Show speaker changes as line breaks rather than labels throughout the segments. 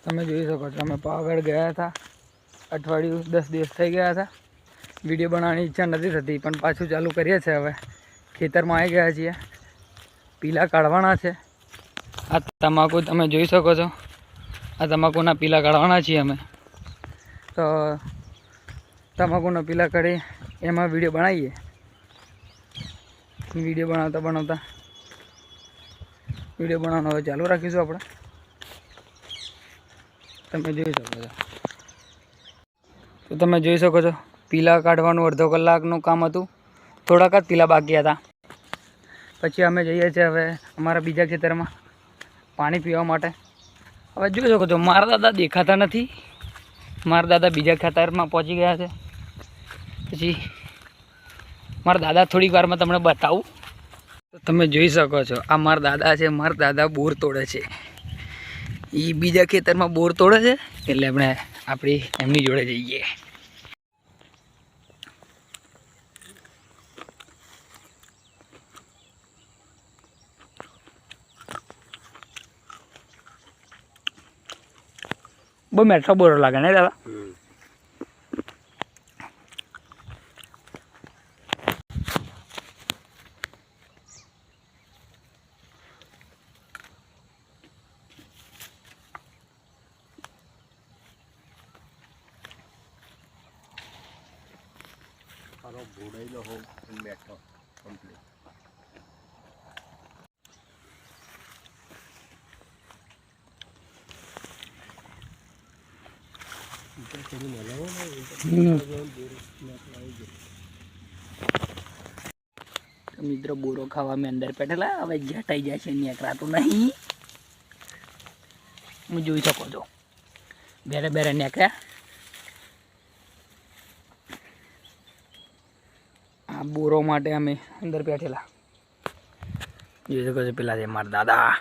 તમે જોઈ શકો છો અમે પાવાગઢ ગયા હતા, અઠવાડિયું 10 દિવસ થઈ ગયા હતા. વિડીયો બનાવવાની ઈચ્છા નથી થતી પણ પાછું ચાલુ કરીએ છીએ. હવે ખેતરમાં આવી ગયા છીએ, પીલા કાઢવાના છે. આ તમાકુ તમે જોઈ શકો છો, આ તમાકુના પીલા કાઢવાના છીએ અમે. તો તમાકુના પીલા કાઢી એમાં વિડીયો બનાવીએ. વિડીયો બનાવતા વિડીયો બનાવવાનો હવે ચાલુ રાખીશું આપણે. તમે જોઈ શકો છો. તો તમે જોઈ શકો છો પીલા કાઢવાનું અડધો કલાકનું કામ હતું. થોડાક જ પીલા બાકી હતા. પછી અમે જઈએ છીએ હવે અમારા બીજા ખેતરમાં પાણી પીવા માટે. હવે જોઈ શકો છો મારા દાદા દેખાતા નથી. મારા દાદા બીજા ખેતરમાં પહોંચી ગયા છે. પછી મારા દાદા થોડીક વારમાં તમને બતાવું. તો તમે જોઈ શકો છો આ મારા દાદા છે. મારા દાદા બોર તોડે છે. એ બીજા ખેતરમાં બોર તોડે છે એટલે આપણે એમની જોડે જઈએ. બહુ મેઠો બોર લાગે ને દાદા?
ભોડાઈનો હોમ બેઠો કમ્પ્લીટ.
મિત્રો બોરો ખાવા મેં અંદર બેઠેલા. હવે જટાઈ જાય છે, નીકળાતું નહીં. હું જોઈ શકો છો બેરે નીકળ્યા. આ બોરો માટે અમે અંદર બેઠેલા. જોઈ શકો છો પેલા છે મારા દાદા.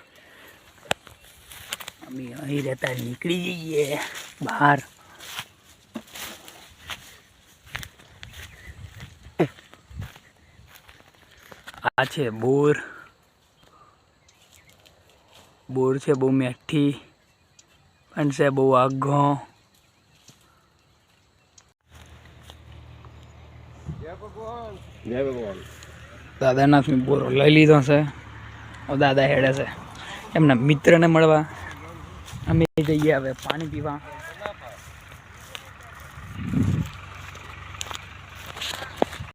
અમે અહીં રહેતા નીકળી જઈએ બહાર. આ છે બોર. બોર છે બહુ મેઠી પણ છે બહુ આઘો.
જય ભગવાન.
દાદાના બોરો લઈ લીધો છે. દાદા હેડે છે એમના મિત્રને મળવા. અમે જઈએ હવે પાણી પીવા.